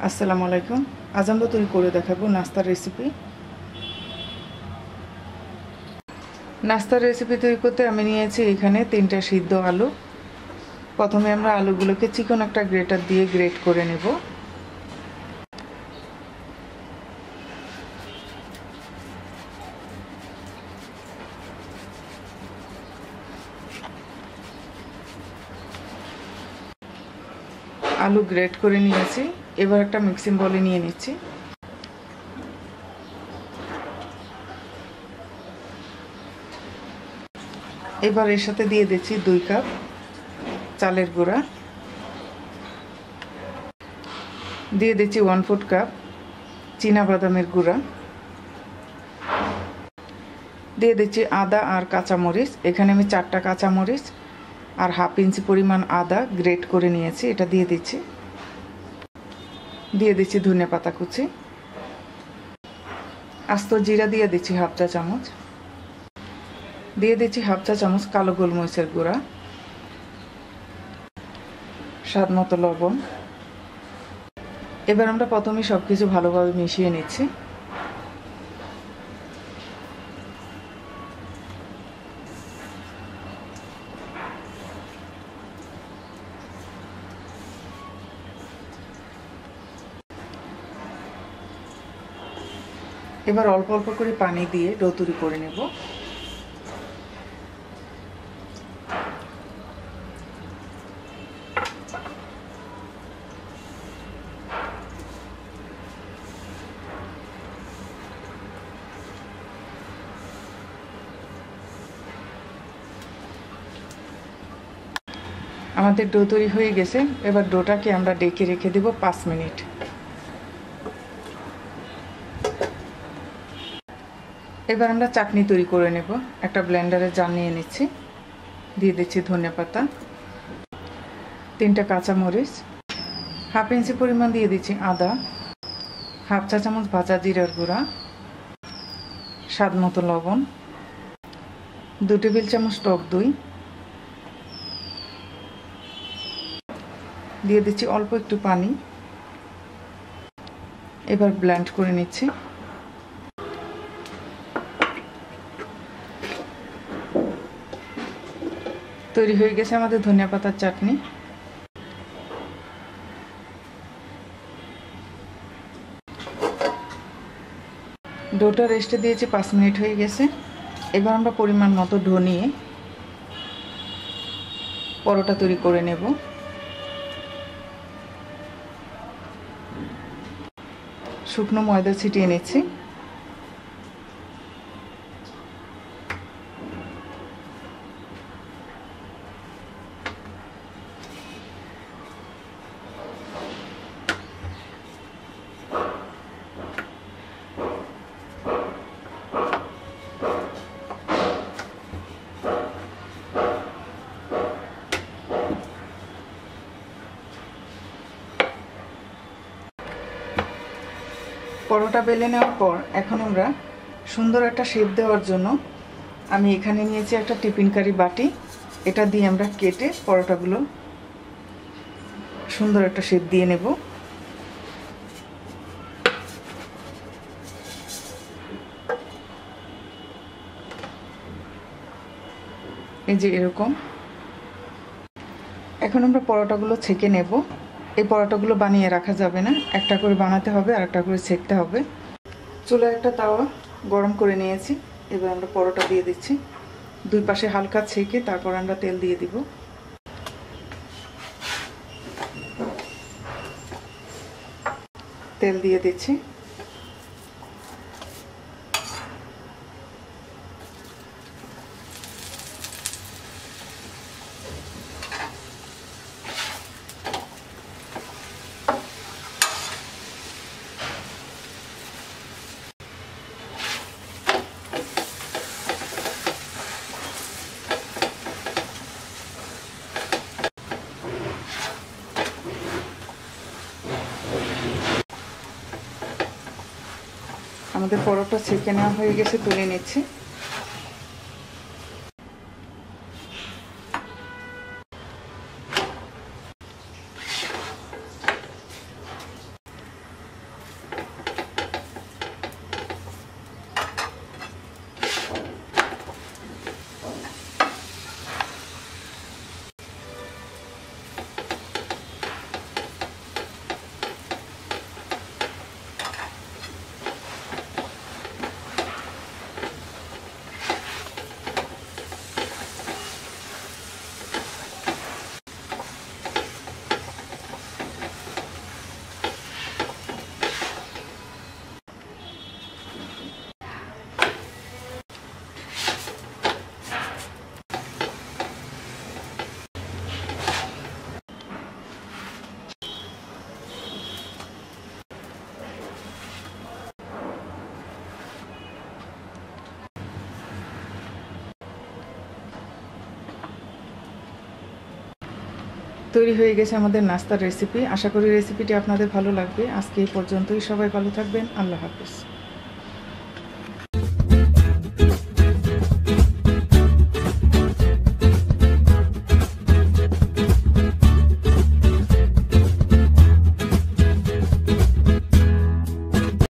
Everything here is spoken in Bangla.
আসসালামু আলাইকুম। আজ আমরা তৈরি করে দেখাবো নাস্তার রেসিপি। নাস্তার রেসিপি তৈরি করতে আমি নিয়েছি এখানে 3টা সিদ্ধ আলু। প্রথমে আমরা আলুগুলোকে চিকন একটা গ্রেটার দিয়ে গ্রেট করে নেব। আলু গ্রেট করে নিয়েছি, এবার একটা মিক্সিং বলে নিয়ে নিচ্ছি। এবার এর সাথে দিয়ে দিচ্ছি 2 কাপ চালের গুঁড়া, দিয়ে দিচ্ছি 1/4 কাপ চীনা বাদামের গুঁড়া, দিয়ে দিচ্ছি আদা আর কাঁচামরিচ। এখানে আমি 4টা কাঁচামরিচ আর 1/2 ইঞ্চি পরিমাণ আদা গ্রেট করে নিয়েছি, এটা দিয়ে দিচ্ছি। দিয়ে দিচ্ছি ধনিয়া পাতা কুচি, আস্ত জিরা দিয়ে দিচ্ছি 1/2 চা চামচ, দিয়ে দিচ্ছি 1/2 চা চামচ কালো গোলমরিচের গুঁড়া, স্বাদ মতো লবণ। এবার আমরা প্রথমে সব কিছু ভালোভাবে মিশিয়ে নিচ্ছি। এবার অল্প অল্প করে পানি দিয়ে ডো তৈরি করে নেব। আমাদের ডো তৈরি হয়ে গেছে। এবার ডোটাকে আমরা ডেকে রেখে দেব 5 মিনিট। এবার আমরা চাটনি তৈরি করে নেব। একটা ব্লেন্ডারে জার নিয়ে নিচ্ছি, দিয়ে দিচ্ছি ধনিয়া পাতা, 3টা কাঁচামরিচ, 1/2 ইঞ্চি পরিমাণ দিয়ে দিচ্ছি আদা, 1/2 চা চামচ ভাজা জিরার গুঁড়া, স্বাদ মতো লবণ, 2 টেবিল চামচ টক দই, দিয়ে দিচ্ছি অল্প একটু পানি। এবার ব্লেন্ড করে নিচ্ছি। তৈরি হয়ে গেছে আমাদের ধনিয়া পাতার চাটনি। ডোটা রেস্টে দিয়েছি 5 মিনিট হয়ে গেছে। এবার আমরা পরিমাণ মতো ডো নিয়ে পরোটা তৈরি করে নেব। শুকনো ময়দা ছিটিয়ে নিচ্ছি। পরোটা বেলে নেওয়ার পর এখন আমরা সুন্দর একটা শেপ দেওয়ার জন্য আমি এখানে নিয়েছি একটা টিফিন কারি বাটি। এটা দিয়ে আমরা কেটে পরোটাগুলো সুন্দর একটা শেপ দিয়ে নেব। এই যে এরকম। এখন আমরা পরোটাগুলো ছেঁকে নেব। এই পরোটাগুলো বানিয়ে রাখা যাবে না, একটা করে বানাতে হবে আর একটা করে ছেঁকতে হবে। চুলায় একটা তাওয়া গরম করে নিয়েছি। এবার আমরা পরোটা দিয়ে দিচ্ছি। 2 পাশে হালকা ছেঁকে তারপর আমরা তেল দিয়ে দিব। তেল দিয়ে দিচ্ছি। আমাদের পরোটা ছেঁকে নেওয়া হয়ে গেছে, তুলে নিচ্ছি। তৈরি হয়ে গেছে আমাদের নাস্তার রেসিপি। আশা করি রেসিপিটি আপনাদের ভালো লাগবে। আজকে এই পর্যন্তই। সবাই ভালো থাকবেন। আল্লাহ হাফেজ।